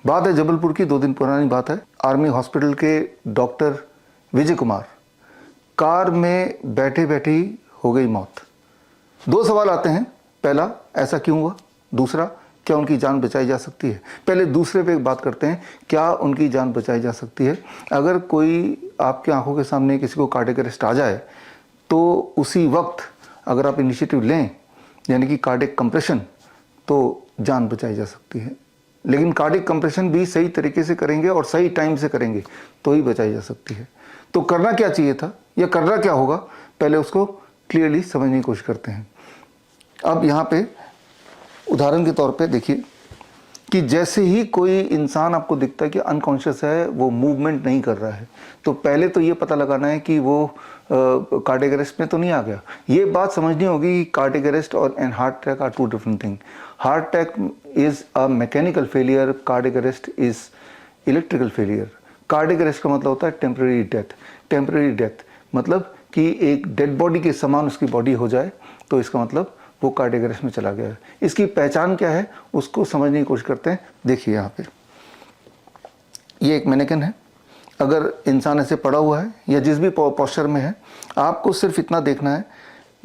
बात है जबलपुर की, 2 दिन पुरानी बात है। आर्मी हॉस्पिटल के डॉक्टर विजय कुमार, कार में बैठे बैठे ही हो गई मौत। 2 सवाल आते हैं, पहला ऐसा क्यों हुआ, दूसरा क्या उनकी जान बचाई जा सकती है। पहले दूसरे पे बात करते हैं, क्या उनकी जान बचाई जा सकती है। अगर कोई आपकी आंखों के सामने किसी को कार्डियक अरेस्ट आ जाए तो उसी वक्त अगर आप इनिशिएटिव लें, यानी कि कार्डियक कंप्रेशन, तो जान बचाई जा सकती है। लेकिन कार्डियक कंप्रेशन भी सही तरीके से करेंगे और सही टाइम से करेंगे तो ही बचाई जा सकती है। तो करना क्या चाहिए था या करना क्या होगा, पहले उसको क्लियरली समझने की कोशिश करते हैं। अब यहाँ पे उदाहरण के तौर पे देखिए कि जैसे ही कोई इंसान आपको दिखता है कि अनकॉन्शियस है, वो मूवमेंट नहीं कर रहा है, तो पहले तो ये पता लगाना है कि वो कार्डियक अरेस्ट में तो नहीं आ गया। ये बात समझनी होगी कि कार्डियक अरेस्ट और and heart attack are 2 different thing. Heart attack is a mechanical failure, cardiac arrest is electrical failure. Cardiac arrest का मतलब होता है टेम्परेरी डेथ। टेम्परेरी डेथ मतलब कि एक डेड बॉडी के समान उसकी बॉडी हो जाए, तो इसका मतलब वो कार्डियक अरेस्ट में चला गया है। इसकी पहचान क्या है उसको समझने की कोशिश करते हैं। देखिए यहाँ पे ये एक मैनेकिन है। अगर इंसान ऐसे पड़ा हुआ है या जिस भी पोस्चर में है, आपको सिर्फ इतना देखना है,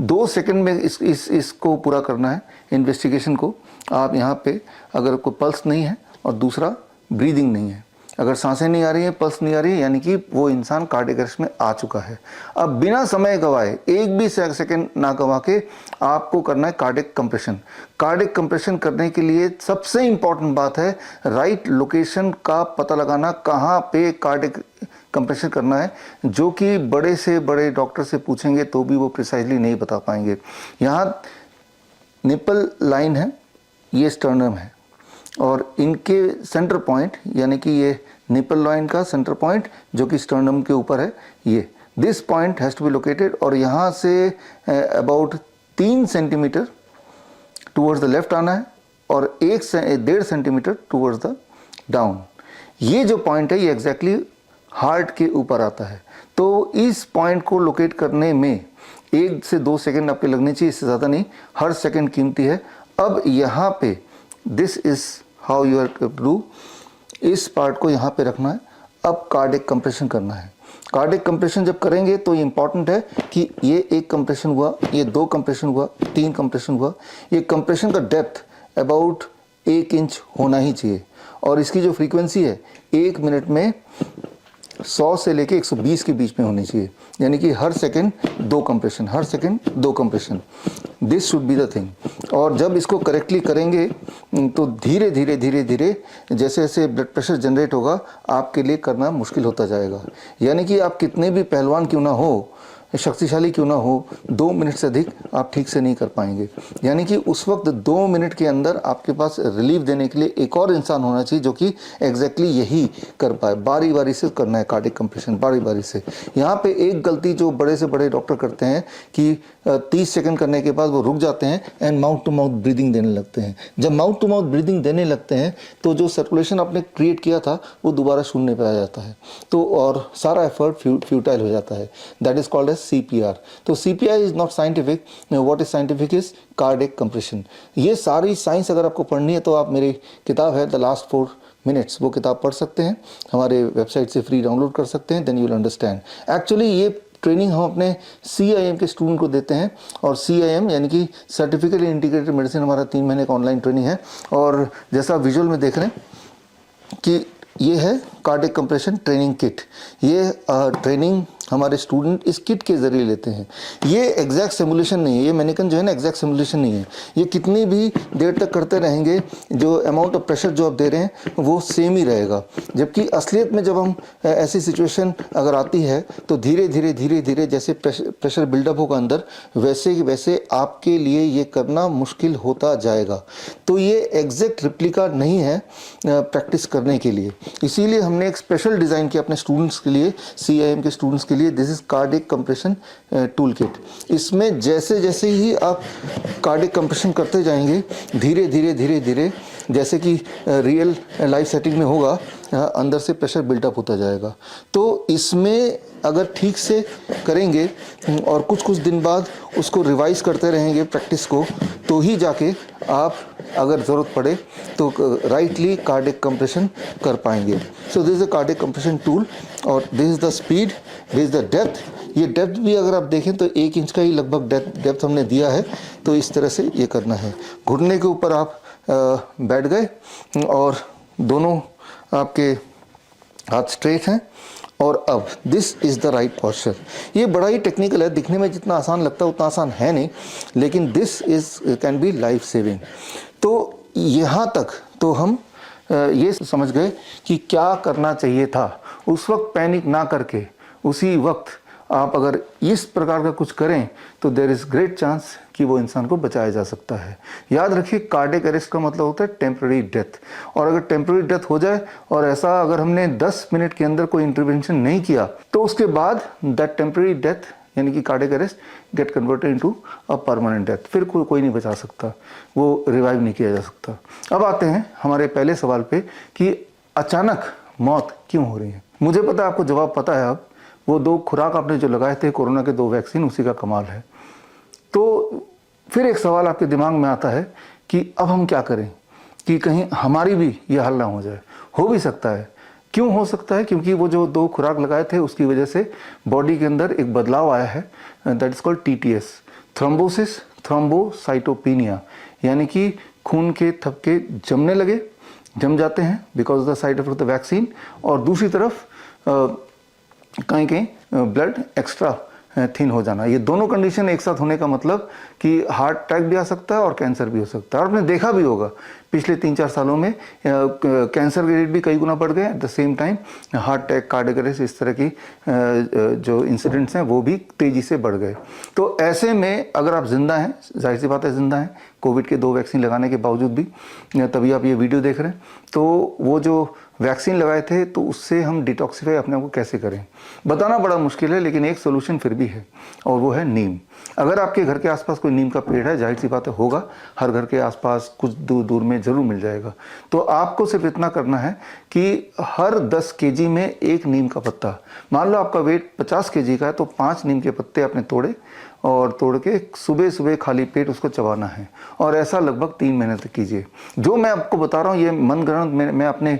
2 सेकंड में इसको पूरा करना है इन्वेस्टिगेशन को। आप यहाँ पे अगर कोई पल्स नहीं है और दूसरा ब्रीदिंग नहीं है, अगर सांसें नहीं आ रही हैं, पल्स नहीं आ रही है, यानी कि वो इंसान कार्डियक अरेस्ट में आ चुका है। अब बिना समय गवाए, एक भी सेकंड ना गवा के आपको करना है कार्डियक कंप्रेशन। कार्डियक कंप्रेशन करने के लिए सबसे इंपॉर्टेंट बात है राइट लोकेशन का पता लगाना, कहाँ पे कार्डियक कंप्रेशन करना है, जो कि बड़े से बड़े डॉक्टर से पूछेंगे तो भी वो प्रिसाइजली नहीं बता पाएंगे। यहाँ निपल लाइन है, ये स्टर्नम है, और इनके सेंटर पॉइंट, यानी कि ये निपल लाइन का सेंटर पॉइंट जो कि स्टर्नम के ऊपर है, ये this point has to be located, और यहाँ से about 3 centimetre towards the left आना है और 1.5 सेंटीमीटर टूवर्ड्स द डाउन। ये जो पॉइंट है ये एग्जैक्टली हार्ट के ऊपर आता है। तो इस पॉइंट को लोकेट करने में 1 से 2 सेकेंड आपके लगने चाहिए, इससे ज़्यादा नहीं। हर सेकेंड कीमती है। अब यहाँ पे this is how you are to do, इस पार्ट को यहाँ पे रखना है। अब कार्डियक कंप्रेशन करना है। कार्डियक कंप्रेशन जब करेंगे तो इम्पॉर्टेंट है कि ये 1 कंप्रेशन हुआ, ये 2 कंप्रेशन हुआ, 3 कंप्रेशन हुआ। ये कंप्रेशन का डेप्थ अबाउट 1 इंच होना ही चाहिए, और इसकी जो फ्रीक्वेंसी है 1 मिनट में 100 से लेके 120 के बीच में होनी चाहिए, यानी कि हर सेकंड 2 कंप्रेशन, हर second 2 compression. This should be the thing. और जब इसको करेक्टली करेंगे तो धीरे धीरे धीरे धीरे जैसे जैसे ब्लड प्रेशर जनरेट होगा, आपके लिए करना मुश्किल होता जाएगा। यानी कि आप कितने भी पहलवान क्यों ना हो, शक्तिशाली क्यों ना हो, 2 मिनट से अधिक आप ठीक से नहीं कर पाएंगे। यानी कि उस वक्त 2 मिनट के अंदर आपके पास रिलीफ देने के लिए एक और इंसान होना चाहिए जो कि एग्जैक्टली यही कर पाए। बारी बारी से करना है कार्डियक कंप्रेशन, बारी बारी से। यहाँ पे एक गलती जो बड़े से बड़े डॉक्टर करते हैं कि 30 सेकंड करने के बाद वो रुक जाते हैं and mouth to mouth breathing देने लगते हैं। जब माउथ टू माउथ ब्रीदिंग देने लगते हैं तो जो सर्कुलेशन आपने क्रिएट किया था वो दोबारा शून्य पे आ जाता है, तो और सारा एफर्ट फ्यूटाइल हो जाता है। That is called as CPR। तो CPR is not scientific, what is scientific is cardiac compression. ये सारी साइंस अगर आपको पढ़नी है तो आप मेरी किताब है द लास्ट 4 मिनट्स, वो किताब पढ़ सकते हैं, हमारे वेबसाइट से फ्री डाउनलोड कर सकते हैं। Then you will understand. Actually ये ट्रेनिंग हम अपने CIM के स्टूडेंट को देते हैं, और CIM यानी कि सर्टिफिकेट इन इंटीग्रेटेड मेडिसिन हमारा 3 महीने का ऑनलाइन ट्रेनिंग है। और जैसा विजुअल में देख रहे हैं कि ये है कार्डियक कंप्रेशन ट्रेनिंग किट। ये ट्रेनिंग हमारे स्टूडेंट इस किट के ज़रिए लेते हैं। ये एग्जैक्ट सिमुलेशन नहीं है, ये मैनिकन जो है ना एग्जैक्ट सिमुलेशन नहीं है। ये कितनी भी देर तक करते रहेंगे, जो अमाउंट ऑफ प्रेशर जो आप दे रहे हैं वो सेम ही रहेगा। जबकि असलियत में जब हम ऐसी सिचुएशन अगर आती है तो धीरे धीरे धीरे धीरे जैसे प्रेशर बिल्डअप होगा अंदर, वैसे वैसे आपके लिए ये करना मुश्किल होता जाएगा। तो ये एग्जैक्ट रिप्लिका नहीं है प्रैक्टिस करने के लिए। इसीलिए हमने एक स्पेशल डिज़ाइन किया अपने स्टूडेंट्स के लिए, CIM के स्टूडेंट्स के लिए। This is cardiac compression tool kit. इसमें जैसे जैसे ही आप कार्डियक कंप्रेशन करते जाएंगे, धीरे धीरे धीरे धीरे जैसे कि रियल लाइफ सेटिंग में होगा, अंदर से प्रेशर बिल्टअप होता जाएगा। तो इसमें अगर ठीक से करेंगे और कुछ दिन बाद उसको रिवाइज करते रहेंगे प्रैक्टिस को, तो ही जाके आप अगर ज़रूरत पड़े तो राइटली कार्डिक कंप्रेशन कर पाएंगे। So this is a cardiac compression tool और this is the speed, this is the depth. ये डेप्थ भी अगर आप देखें तो 1 इंच का ही लगभग डेप्थ हमने दिया है। तो इस तरह से ये करना है। घुटने के ऊपर आप बैठ गए और दोनों आपके हाथ स्ट्रेट हैं और अब this is the right posture. ये बड़ा ही टेक्निकल है, दिखने में जितना आसान लगता है उतना आसान है नहीं, लेकिन this is can be life saving. तो यहाँ तक तो हम ये समझ गए कि क्या करना चाहिए था। उस वक्त पैनिक ना करके उसी वक्त आप अगर इस प्रकार का कुछ करें तो देयर इज़ ग्रेट चांस कि वो इंसान को बचाया जा सकता है। याद रखिए, कार्डियक अरेस्ट का मतलब होता है टेम्पररी डेथ, और अगर टेम्पररी डेथ हो जाए और ऐसा अगर हमने 10 मिनट के अंदर कोई इंटरवेंशन नहीं किया तो उसके बाद दैट टेम्पररी डेथ यानी कि cardiac arrest get converted into a permanent death. फिर कोई नहीं बचा सकता, वो रिवाइव नहीं किया जा सकता। अब आते हैं हमारे पहले सवाल पे कि अचानक मौत क्यों हो रही है। मुझे पता है, आपको जवाब पता है। अब वो 2 खुराक आपने जो लगाए थे कोरोना के 2 वैक्सीन, उसी का कमाल है। तो फिर एक सवाल आपके दिमाग में आता है कि अब हम क्या करें कि कहीं हमारी भी ये हाल ना हो जाए। हो भी सकता है। क्यों हो सकता है? क्योंकि वो जो 2 खुराक लगाए थे उसकी वजह से बॉडी के अंदर एक बदलाव आया है, that is called TTS, thrombosis thrombocytopenia, यानी कि खून के थपके जमने लगे, जम जाते हैं because of the side effect of the vaccine. और दूसरी तरफ कहीं कहीं ब्लड एक्स्ट्रा थिन हो जाना। ये दोनों कंडीशन एक साथ होने का मतलब कि हार्ट अटैक भी आ सकता है और कैंसर भी हो सकता है। और आपने देखा भी होगा पिछले 3-4 सालों में कैंसर के रेट भी कई गुना बढ़ गए। At the same time heart attack, cardiac arrest, इस तरह की जो इंसिडेंट्स हैं वो भी तेज़ी से बढ़ गए। तो ऐसे में अगर आप जिंदा हैं, जाहिर सी बात है जिंदा हैं, कोविड के 2 वैक्सीन लगाने के बावजूद भी, तभी आप ये वीडियो देख रहे हैं, तो वो जो वैक्सीन लगाए थे तो उससे हम डिटॉक्सिफाई अपने आप को कैसे करें, बताना बड़ा मुश्किल है, लेकिन एक सोल्यूशन फिर भी है और वो है नीम। अगर आपके घर के आसपास कोई नीम का पेड़ है, जाहिर सी बात है होगा, हर घर के आसपास कुछ दूर दूर में ज़रूर मिल जाएगा। तो आपको सिर्फ इतना करना है कि हर 10 kg में 1 नीम का पत्ता, मान लो आपका वेट 50 kg का है तो 5 नीम के पत्ते आपने तोड़े और तोड़ के सुबह सुबह खाली पेट उसको चबाना है, और ऐसा लगभग 3 महीने तक कीजिए। जो मैं आपको बता रहा हूँ ये मनगढ़ंत, मैं अपने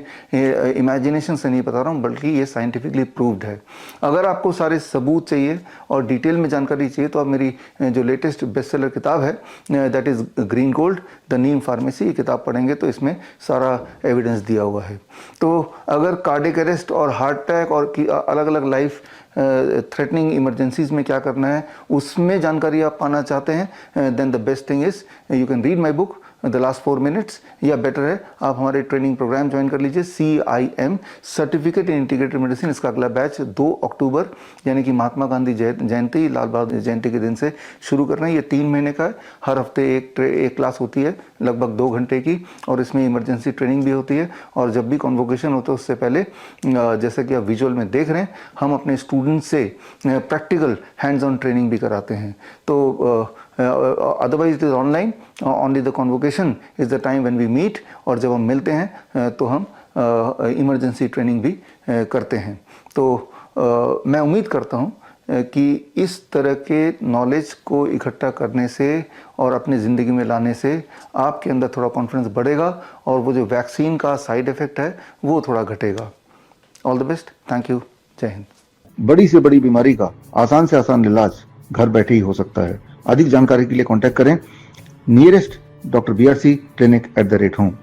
इमेजिनेशन से नहीं बता रहा हूँ, बल्कि ये साइंटिफिकली प्रूव्ड है। अगर आपको सारे सबूत चाहिए और डिटेल में जानकारी चाहिए तो आप मेरी जो लेटेस्ट बेस्ट सेलर किताब है, that is green gold the Neem pharmacy, ये किताब पढ़ेंगे तो इसमें सारा एविडेंस दिया हुआ है। तो अगर कार्डियक अरेस्ट और हार्ट अटैक और अलग अलग लाइफ थ्रेटनिंग इमरजेंसीज में क्या करना है उसमें जानकारी आप पाना चाहते हैं, then the best thing is you can read my book the last 4 minutes, या बेटर है आप हमारे ट्रेनिंग प्रोग्राम ज्वाइन कर लीजिए, CIM certificate in integrated medicine. इसका अगला बैच 2 अक्टूबर यानी कि महात्मा गांधी जयंती, लाल बहादुर जयंती के दिन से शुरू कर रहे हैं। ये 3 महीने का है, हर हफ्ते एक क्लास होती है लगभग 2 घंटे की, और इसमें इमरजेंसी ट्रेनिंग भी होती है। और जब भी कॉन्वोकेशन होता है उससे पहले, जैसा कि आप विजुअल में देख रहे हैं, हम अपने स्टूडेंट से प्रैक्टिकल हैंड्स ऑन ट्रेनिंग भी कराते हैं। तो otherwise it is online, only the convocation is the time when we meet, और जब हम मिलते हैं तो हम इमरजेंसी ट्रेनिंग भी करते हैं। तो मैं उम्मीद करता हूँ कि इस तरह के नॉलेज को इकट्ठा करने से और अपनी ज़िंदगी में लाने से आपके अंदर थोड़ा कॉन्फिडेंस बढ़ेगा और वो जो वैक्सीन का साइड इफ़ेक्ट है वो थोड़ा घटेगा। All the best, thank you, जय हिंद। बड़ी से बड़ी बीमारी का आसान से आसान इलाज घर बैठे ही हो सकता है। अधिक जानकारी के लिए कांटेक्ट करें nearest Dr. BRC Clinic @ home।